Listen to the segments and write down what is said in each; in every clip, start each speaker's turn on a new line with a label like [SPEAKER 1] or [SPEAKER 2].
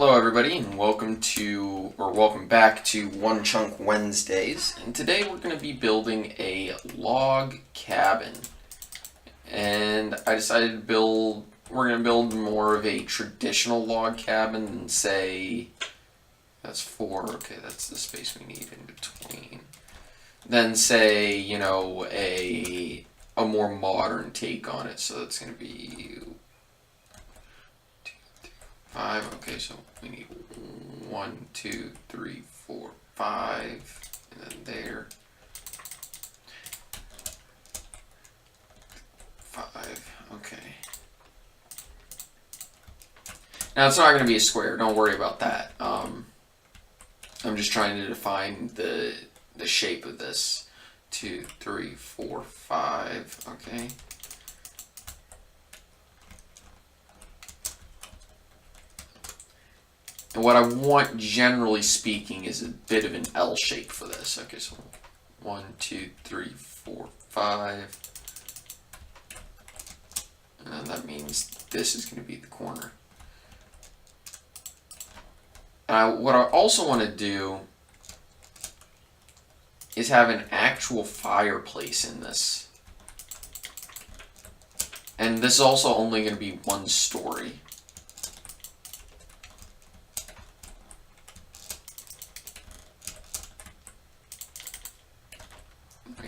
[SPEAKER 1] Hello everybody and welcome back to One Chunk Wednesdays. And today we're going to be building a log cabin. And I decided we're going to build more of a traditional log cabin than say, that's 4, okay, that's the space we need in between. Then say, a more modern take on it. So that's going to be 5. Okay, so we need 1, 2, 3, 4, 5, and then there. 5. Okay. Now it's not going to be a square. Don't worry about that. I'm just trying to define the shape of this. 2, 3, 4, 5. Okay. And what I want, generally speaking, is a bit of an L shape for this. Okay, so 1, 2, 3, 4, 5. And that means this is going to be the corner. What I also want to do is have an actual fireplace in this. And this is also only going to be 1 story.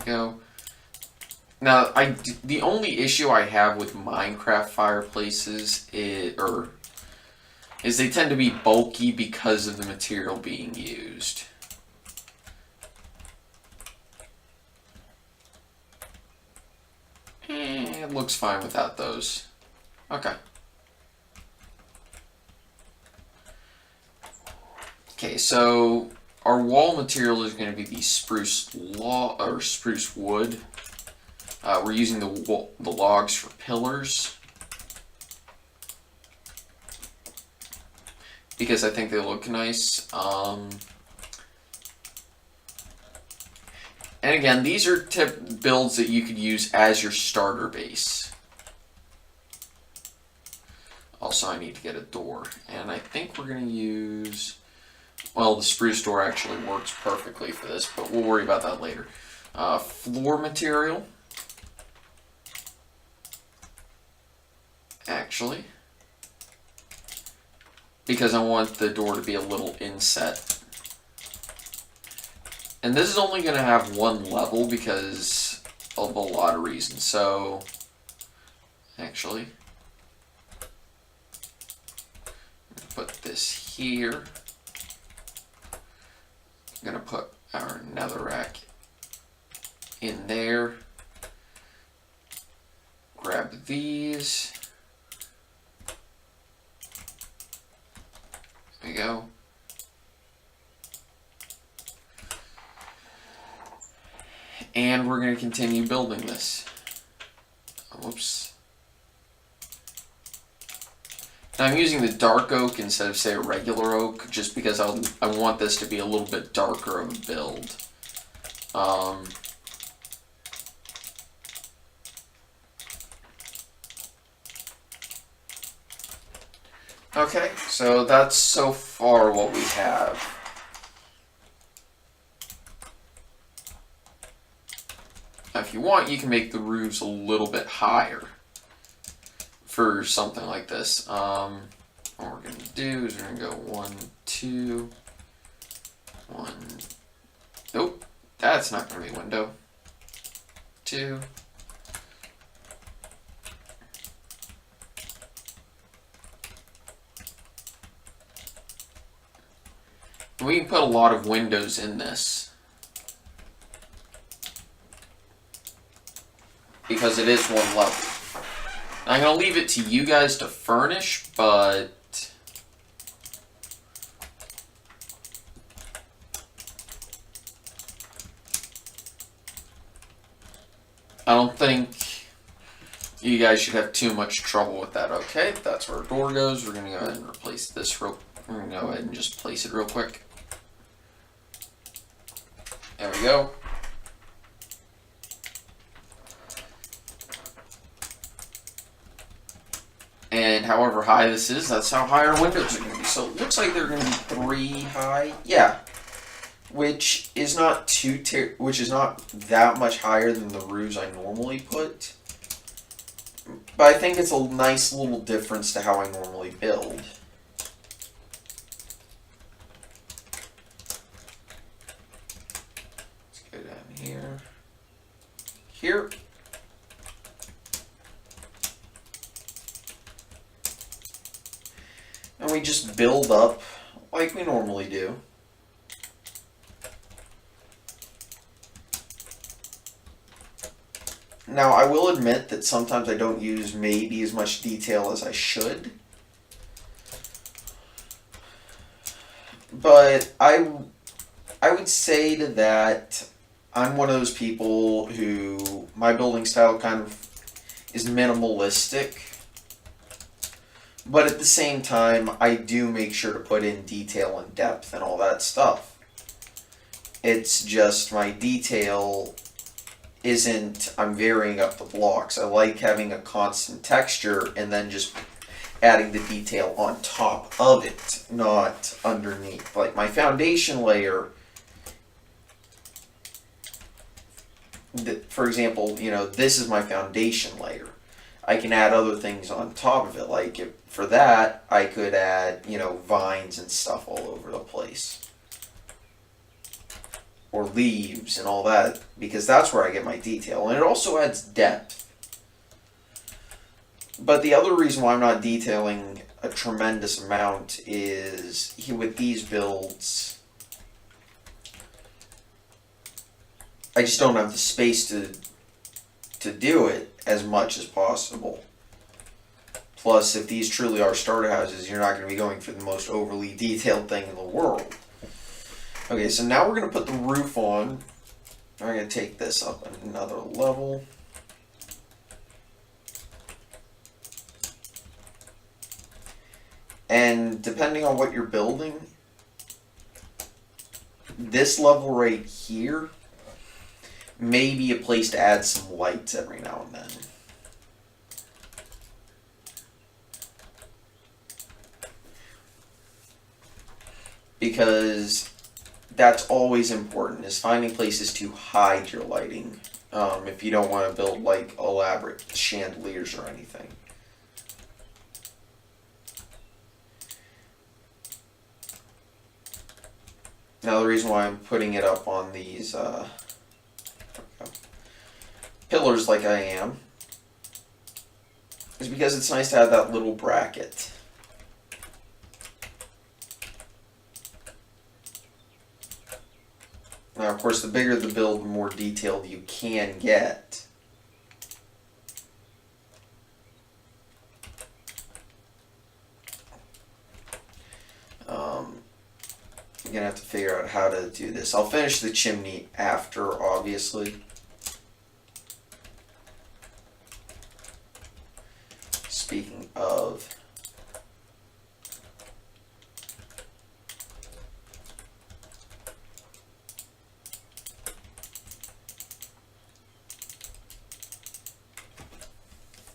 [SPEAKER 1] Go. Now, the only issue I have with Minecraft fireplaces is they tend to be bulky because of the material being used. It looks fine without those. Okay. Okay, so our wall material is going to be the spruce wood. We're using the logs for pillars because I think they look nice. And again, these are builds that you could use as your starter base. Also, I need to get a door, and I think we're going to use... Well, the spruce door actually works perfectly for this, but we'll worry about that later. Floor material. Actually. Because I want the door to be a little inset. And this is only going to have 1 level because of a lot of reasons. So, actually, put this here. I'm going to put our netherrack in there. Grab these. There we go. And we're going to continue building this. Whoops. Now I'm using the dark oak instead of, say, a regular oak, just because I want this to be a little bit darker of a build. Okay, so that's so far what we have. Now if you want, you can make the roofs a little bit higher for something like this. What we're going to do is we're going to go 1, 2, 1. Nope, that's not going to be a window. 2. We can put a lot of windows in this because it is 1 level. I'm going to leave it to you guys to furnish, but I don't think you guys should have too much trouble with that. Okay, that's where our door goes. We're going to go ahead and replace this we're going to go ahead and just place it real quick. There we go. And however high this is, that's how high our windows are going to be. So it looks like they're going to be 3 high. Yeah. Which is not that much higher than the roofs I normally put. But I think it's a nice little difference to how I normally build. Let's go down here. Here. And we just build up like we normally do. Now, I will admit that sometimes I don't use maybe as much detail as I should. But I would say to that, I'm one of those people who, my building style kind of is minimalistic. But at the same time, I do make sure to put in detail and depth and all that stuff. It's just my detail isn't, I'm varying up the blocks. I like having a constant texture and then just adding the detail on top of it, not underneath. Like my foundation layer, for example, this is my foundation layer. I can add other things on top of it. Like for that, I could add, vines and stuff all over the place. Or leaves and all that, because that's where I get my detail. And it also adds depth. But the other reason why I'm not detailing a tremendous amount is with these builds, I just don't have the space to do it as much as possible. Plus, if these truly are starter houses, you're not going to be going for the most overly detailed thing in the world. Okay, so now we're going to put the roof on. I'm going to take this up another level. And depending on what you're building, this level right here may be a place to add some lights every now and then. Because that's always important, is finding places to hide your lighting if you don't want to build like elaborate chandeliers or anything. Now the reason why I'm putting it up on these pillars like I am is because it's nice to have that little bracket. Now, of course, the bigger the build, the more detailed you can get. I'm going to have to figure out how to do this. I'll finish the chimney after, obviously. Speaking of...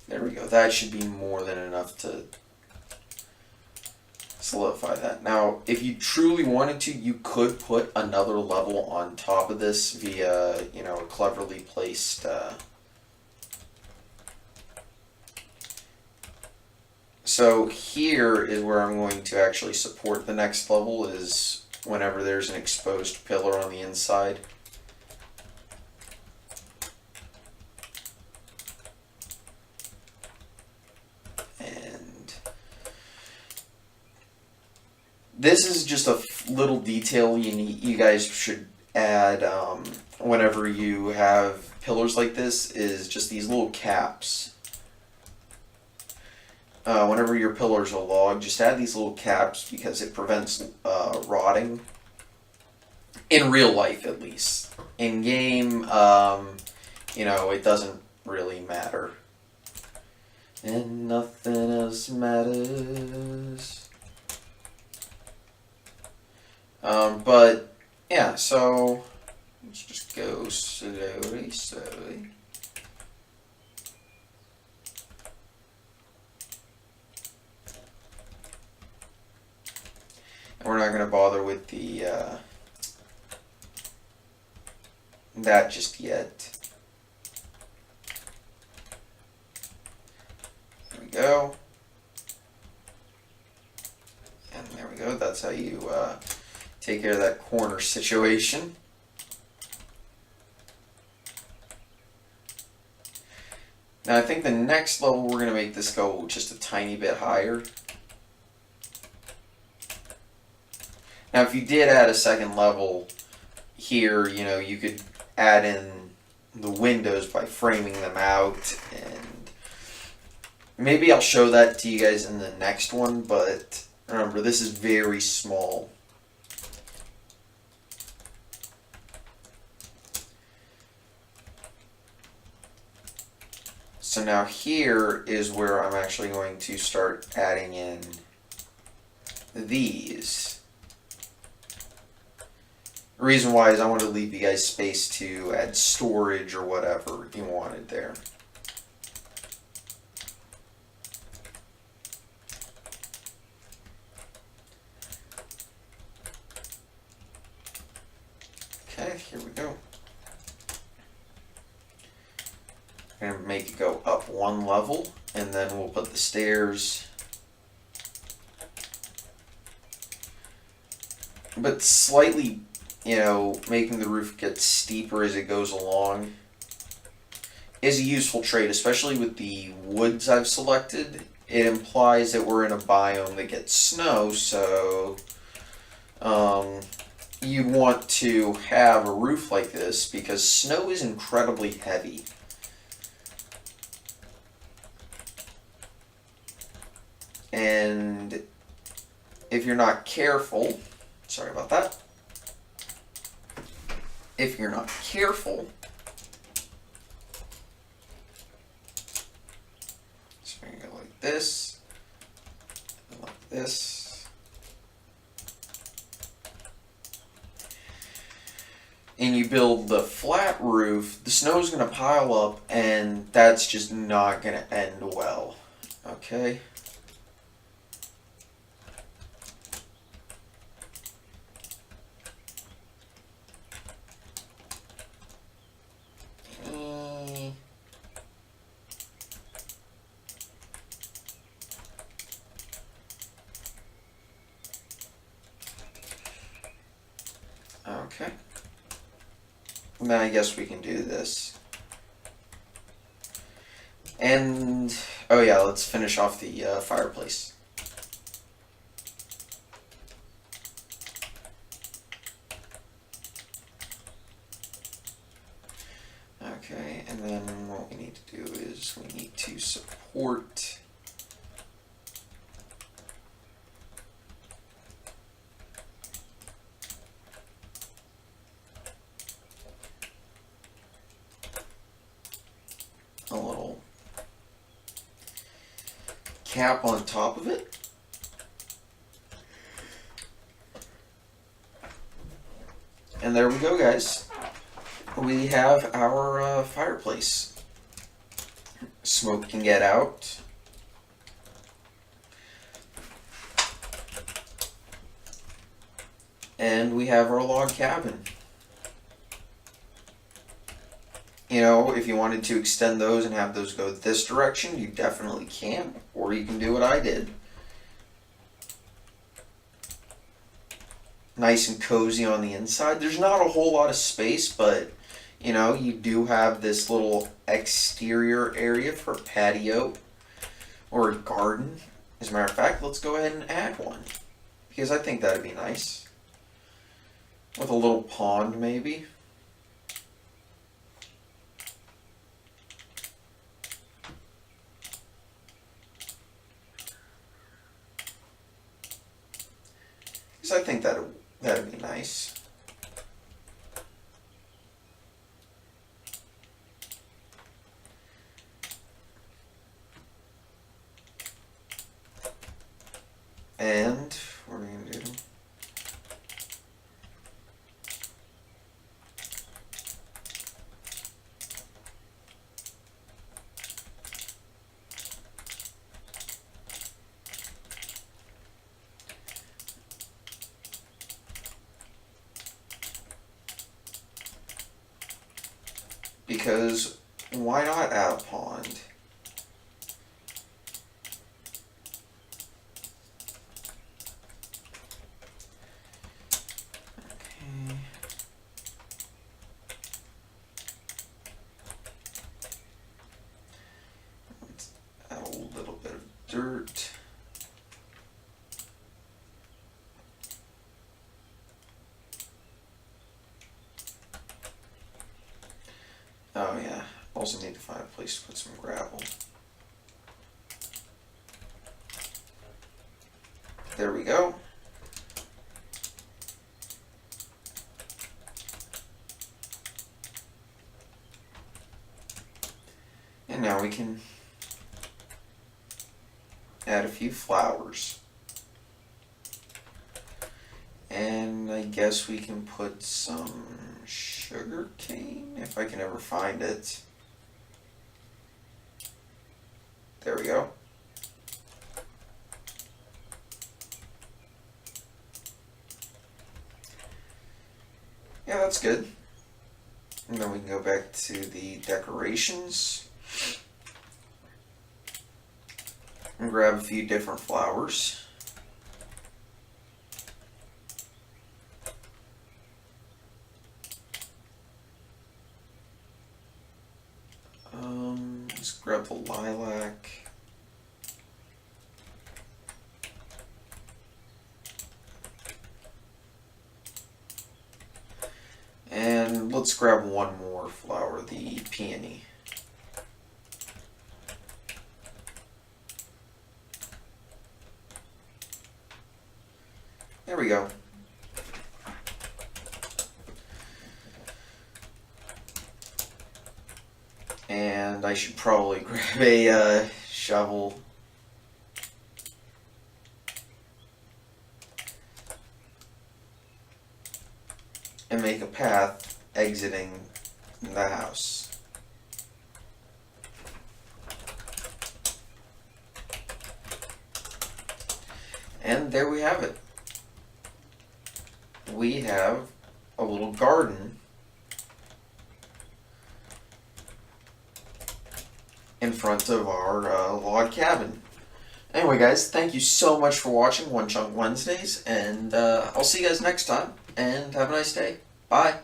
[SPEAKER 1] There we go. That should be more than enough to solidify that. Now, if you truly wanted to, you could put another level on top of this via, a cleverly placed So here is where I'm going to actually support the next level, is whenever there's an exposed pillar on the inside. This is just a little detail you guys should add whenever you have pillars like this, is just these little caps. Whenever your pillars are log, just add these little caps because it prevents rotting. In real life, at least. In game, it doesn't really matter. And nothing else matters. But yeah, so let's just go slowly. we're not going to bother with the that just yet. There we go. And there we go. That's how you take care of that corner situation. Now I think the next level we're going to make this go just a tiny bit higher. Now if you did add a second level here, you know, you could add in the windows by framing them out, and maybe I'll show that to you guys in the next one, but remember, this is very small. So now here is where I'm actually going to start adding in these. The reason why is I want to leave you guys space to add storage or whatever you wanted there. Okay, here we go. I'm going to make it go up one level, and then we'll put the stairs. But slightly, you know, making the roof get steeper as it goes along is a useful trait, especially with the woods I've selected. It implies that we're in a biome that gets snow, so you'd want to have a roof like this because snow is incredibly heavy. And if you're not careful, sorry about that. If you're not careful, so we're going to go like this, and like this, and you build the flat roof, the snow's going to pile up, and that's just not going to end well, okay? Okay. Now I guess we can do this. And, oh yeah, let's finish off the fireplace. Okay, and then what we need to do is we need to support a little cap on top of it. And there we go, guys. We have our fireplace. Smoke can get out. And we have our log cabin. You know, if you wanted to extend those and have those go this direction, you definitely can. Or you can do what I did. Nice and cozy on the inside. There's not a whole lot of space, but, you know, you do have this little exterior area for a patio or a garden. As a matter of fact, let's go ahead and add one, because I think that'd be nice. With a little pond, maybe. I think that'd be nice. And what are we gonna do? because why not add a pond? Okay. Let's add a little bit of dirt. Oh yeah, also need to find a place to put some gravel. There we go. And now we can add a few flowers. And I guess we can put some sugar cane, if I can ever find it. There we go. Yeah, that's good. And then we can go back to the decorations and grab a few different flowers. Let's grab the lilac. And let's grab one more flower, the peony. There we go. And I should probably grab a shovel. And make a path exiting the house. And there we have it. We have a little garden in front of our log cabin. Anyway guys, thank you so much for watching One Chunk Wednesdays, and I'll see you guys next time, and have a nice day. Bye!